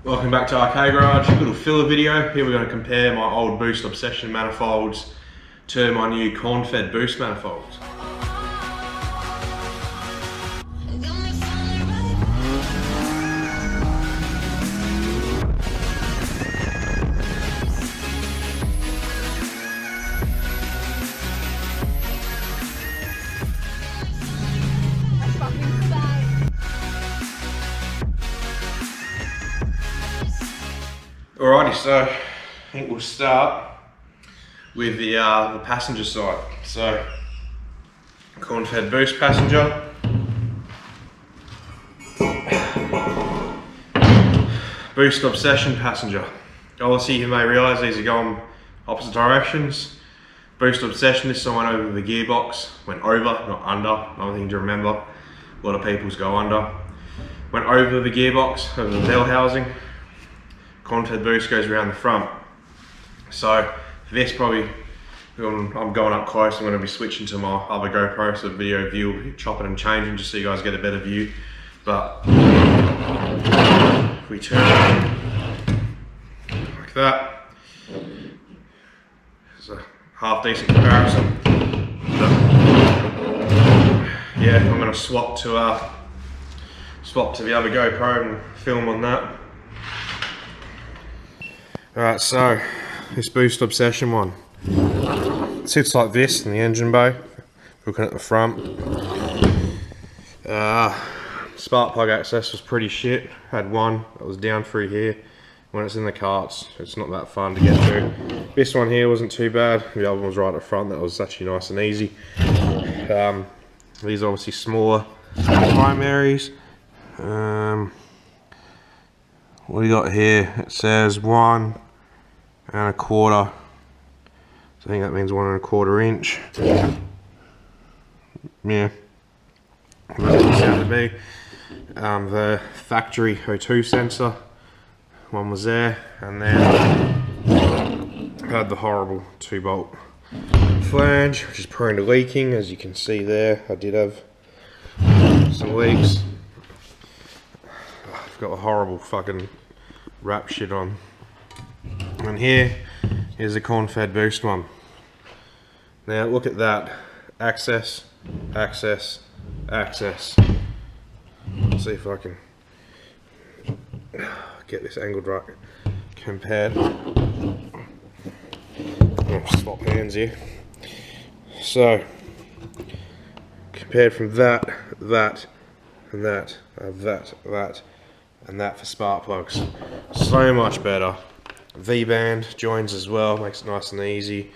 Welcome back to Arcade Garage. Little filler video. Here we're going to compare my old Boost Obsession Manifolds to my new Corn Fed Boost Manifolds. Alrighty, so I think we'll start with the passenger side. So, Corn Fed Boost passenger, Boost Obsession passenger. Obviously, you may realise these are going opposite directions. Boost Obsession, this time went over the gearbox, went over, not under. Another thing to remember, a lot of people's go under. Went over the gearbox, over the bell housing. Corn Fed Boost goes around the front. So this probably, I'm going up close, I'm going to be switching to my other GoPro, so the video view, chopping and changing just so you guys get a better view. But if we turn it like that, it's a half decent comparison. But yeah, I'm going to swap to the other GoPro and film on that. Alright, so this Boost Obsession one sits like this in the engine bay, looking at the front. Spark plug access was pretty shit. Had one that was down through here. When it's in the carts, it's not that fun to get through. This one here wasn't too bad. The other one was right at the front. That was actually nice and easy. These are obviously smaller primaries. What do you got here? It says 1 1/4. So I think that means 1 1/4 inch. Yeah, that's what it sounded to be. The factory O2 sensor, one was there, and then I had the horrible 2-bolt flange, which is prone to leaking, as you can see there. I did have some leaks. I've got a horrible fucking wrap shit on. And here's the Corn Fed Boost one. Now look at that. Access, access, access. Let's see if I can get this angled right compared. I'll swap hands here. So, compared from that, and that, and that for spark plugs. So much better. V-band joins as well, makes it nice and easy.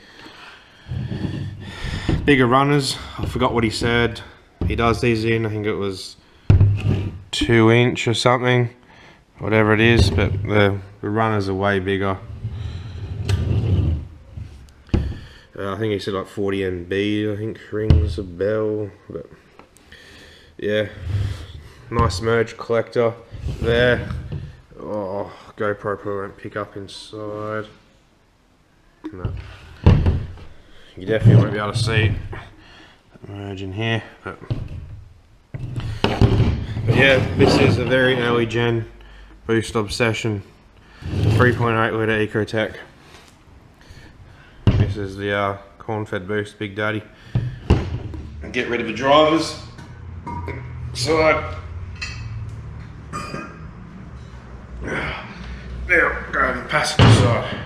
Bigger runners, I forgot what he said. He does these in, I think it was 2 inch or something, whatever it is, but the runners are way bigger. I think he said like 40 MB, I think rings a bell, but yeah. Nice merge collector there. Oh, GoPro probably won't pick up inside. No. You definitely won't be able to see it. Merge in here. But yeah, this is a very early gen Boost Obsession 3.8 litre Ecotec. This is the Corn Fed Boost Big Daddy. And get rid of the drivers. Side. Now, go to the passenger side.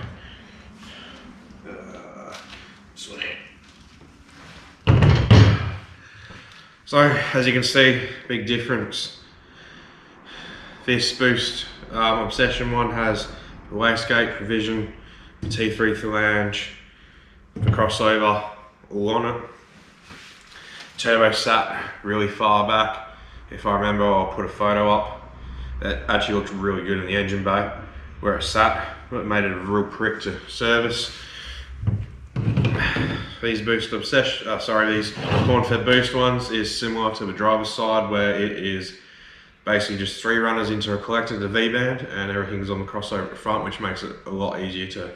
So, as you can see, big difference. This Boost Obsession one has the wastegate provision, the T3 flange, the crossover all on it. Turbo sat really far back. If I remember, I'll put a photo up. It actually looked really good in the engine bay where it sat, but it made it a real prick to service. These Boost Obsession, these Corn Fed Boost ones is similar to the driver's side, where it is basically just 3 runners into a collector, the V-band, and everything's on the crossover at the front, which makes it a lot easier to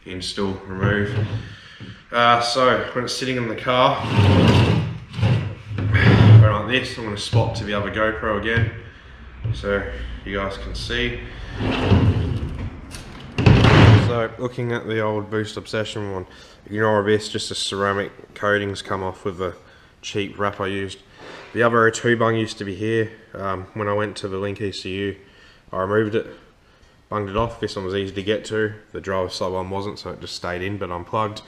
install, remove. So when it's sitting in the car, going like this, I'm going to swap to the other GoPro again, so you guys can see. So looking at the old Boost Obsession one, ignore this, just the ceramic coatings come off with the cheap wrap I used. The other O2 bung used to be here. When I went to the Link ECU, I removed it, bunged it off. This one was easy to get to. The driver's side one wasn't, so it just stayed in, but unplugged.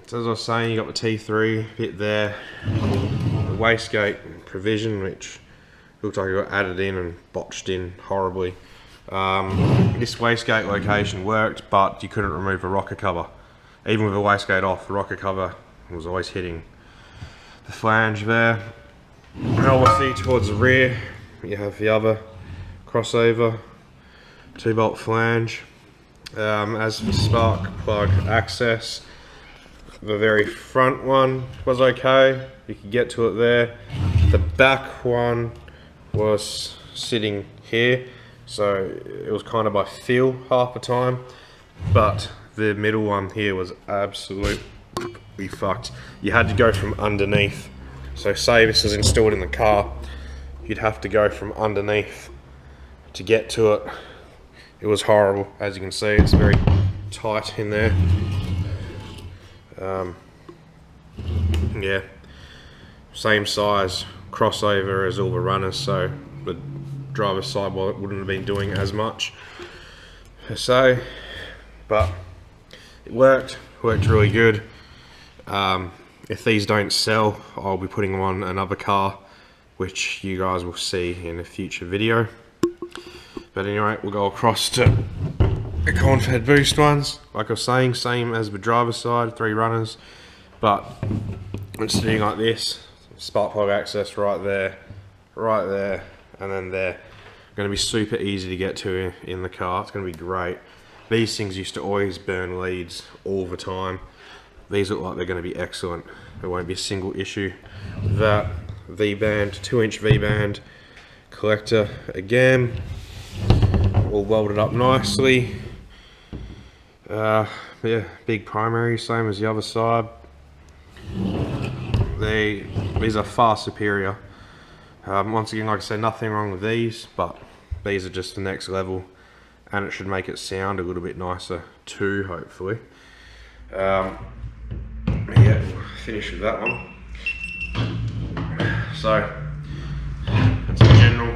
So as I was saying, you got the T3 bit there, the wastegate provision, which looked like it got added in and botched in horribly. This wastegate location worked, but you couldn't remove the rocker cover. Even with the wastegate off, the rocker cover was always hitting the flange there. And obviously towards the rear, you have the other crossover 2-bolt flange. As for spark plug access, the very front one was okay, you could get to it there. The back one was sitting here, so it was kind of by feel half the time, but the middle one here was absolutely fucked. You had to go from underneath. So say this was installed in the car, you'd have to go from underneath to get to it. It was horrible. As you can see, it's very tight in there. Yeah, same size crossover as all the runners, so the driver's side wouldn't have been doing as much per se, but it worked really good. If these don't sell, I'll be putting them on another car, which you guys will see in a future video. But anyway, we'll go across to the Corn Fed Boost ones. Like I was saying, same as the driver's side, 3 runners, but it's sitting like this. Spark plug access right there, and then there. Going to be super easy to get to in the car. It's going to be great. These things used to always burn leads all the time. These look like they're going to be excellent. There won't be a single issue with that. V-band, 2-inch V-band collector again, all welded up nicely. Yeah, big primary, same as the other side. These are far superior. Once again, like I said, nothing wrong with these, but these are just the next level, and it should make it sound a little bit nicer too, hopefully. Yeah, finish with that one. So that's a general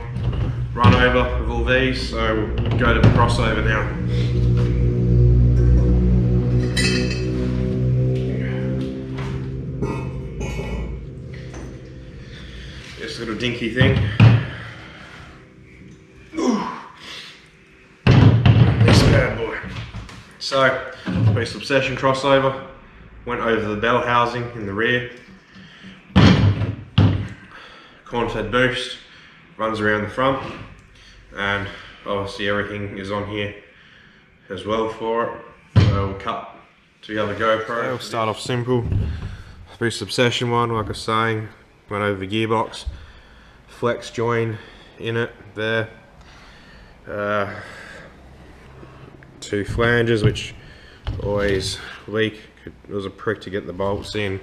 run over of all these. So we'll go to the crossover now. This little dinky thing. Ooh. This bad boy. So Boost Obsession crossover. Went over the bell housing in the rear. Corn Fed Boost runs around the front, and obviously everything is on here as well for it. So we'll cut to the other GoPro. We'll start off simple. Boost Obsession one, like I was saying, went over the gearbox, flex join in it there. 2 flanges which always leak. It was a prick to get the bolts in.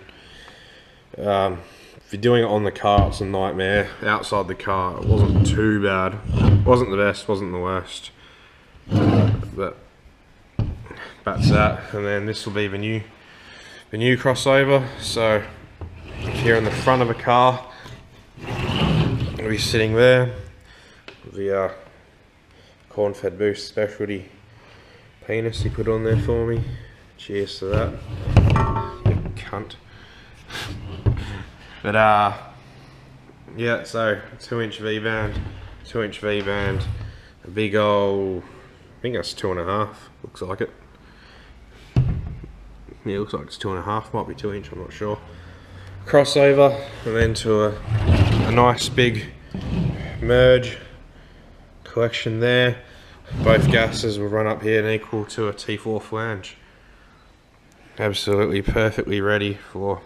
If you're doing it on the car, it's a nightmare. Outside the car, it wasn't too bad. Wasn't the best, wasn't the worst. But that's that. And then this will be the new crossover. So if you're in the front of a car, it'll be sitting there. The Corn Fed Boost specialty penis he put on there for me. Cheers to that, you cunt. But yeah, so 2-inch V-band, 2-inch V-band, a big old, I think that's 2.5, looks like it. Yeah, it looks like it's 2.5, might be 2-inch, I'm not sure. Crossover, and then to a nice big merge collection there. Both gases will run up here and equal to a T4 flange. Absolutely perfectly ready for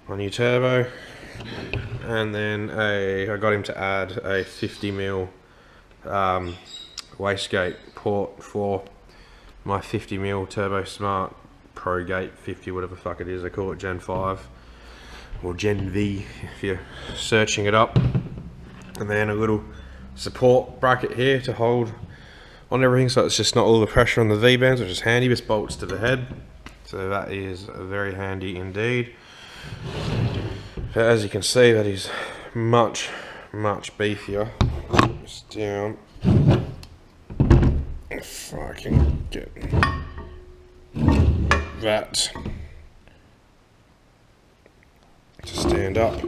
my new turbo. And then I got him to add a 50mm wastegate port for my 50mm Turbo Smart Pro Gate 50, whatever the fuck it is. I call it Gen 5 or Gen V if you're searching it up. And then a little support bracket here to hold on everything, so it's just not all the pressure on the V-bands, which is handy. This bolts to the head, so that is very handy indeed. But as you can see, that is much beefier. Just down. If I can get that to stand up.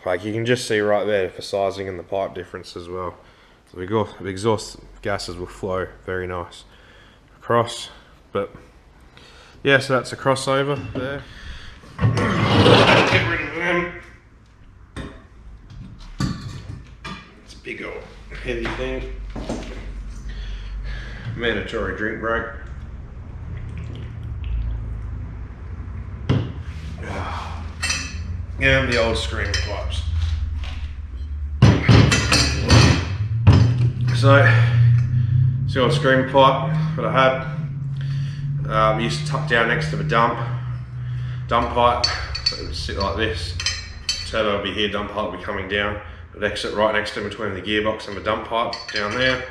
Like you can just see right there for sizing and the pipe difference as well. So the exhaust gases will flow very nice across. But yeah, so that's a crossover there. Get rid of them. It's a big old heavy thing. Mandatory drink break. And the old screen pipes. So, it's the old screen pipe that I had. Used to tuck down next to the dump pipe. So it would sit like this. Turbo would be here, dump pipe would be coming down. It would exit right next to between the gearbox and the dump pipe down there.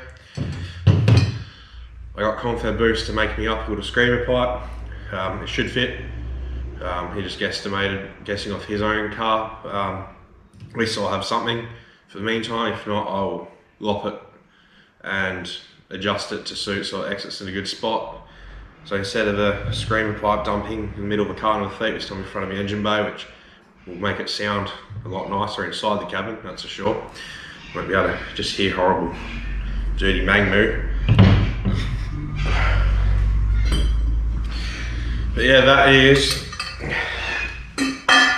I got Corn Fed Boost to make me up with a screamer pipe. It should fit. He just guessing off his own car. At least I'll have something for the meantime. If not, I'll lop it and adjust it to suit so it exits in a good spot. So instead of a screamer pipe dumping in the middle of a car with the feet, it's in front of the engine bay, which will make it sound a lot nicer inside the cabin, that's for sure. Won't be able to just hear horrible, dirty Magmoo. But yeah, that is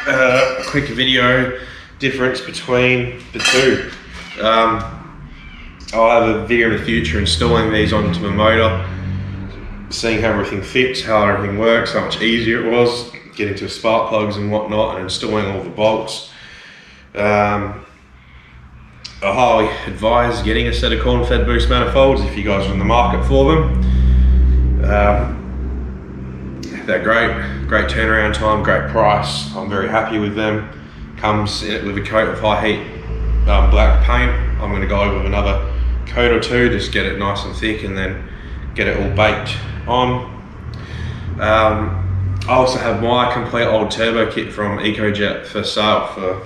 a quick video difference between the two. I'll have a video in the future installing these onto my motor, seeing how everything fits, how everything works, how much easier it was getting to spark plugs and whatnot, and installing all the bolts. I highly advise getting a set of Corn Fed Boost Manifolds if you guys are in the market for them. They're great turnaround time, great price. I'm very happy with them. Comes with a coat of high heat black paint. I'm going to go over with another coat or two, just get it nice and thick and then get it all baked on. I also have my complete old turbo kit from Ecotec for sale for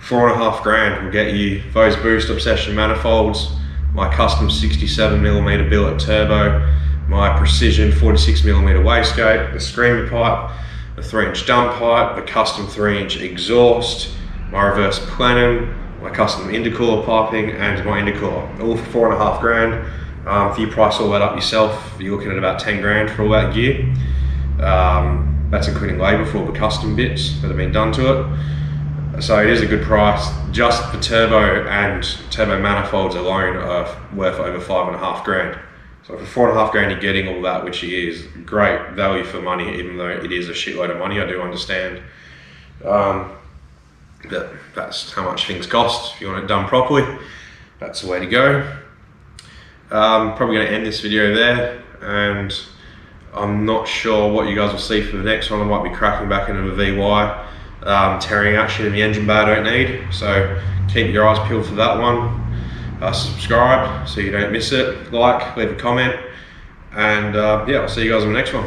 $4.5 grand. Will get you those Boost Obsession Manifolds, my custom 67mm billet turbo, my precision 46mm wastegate, the screamer pipe, the 3-inch dump pipe, the custom 3-inch exhaust, my reverse plenum, my custom intercooler piping, and my intercooler, all for $4.5 grand. If you price all that up yourself, you're looking at about 10 grand for all that gear. That's including labour for all the custom bits that have been done to it. So it is a good price. Just the turbo and turbo manifolds alone are worth over $5.5 grand. So for $4.5 grand you're getting all that, which is great value for money, even though it is a shitload of money, I do understand. But that's how much things cost. If you want it done properly, that's the way to go. Probably going to end this video there, and I'm not sure what you guys will see for the next one. I might be cracking back into the VY, tearing out shit in the engine bay I don't need, so keep your eyes peeled for that one. Subscribe so you don't miss it, like, leave a comment, and yeah, I'll see you guys on the next one.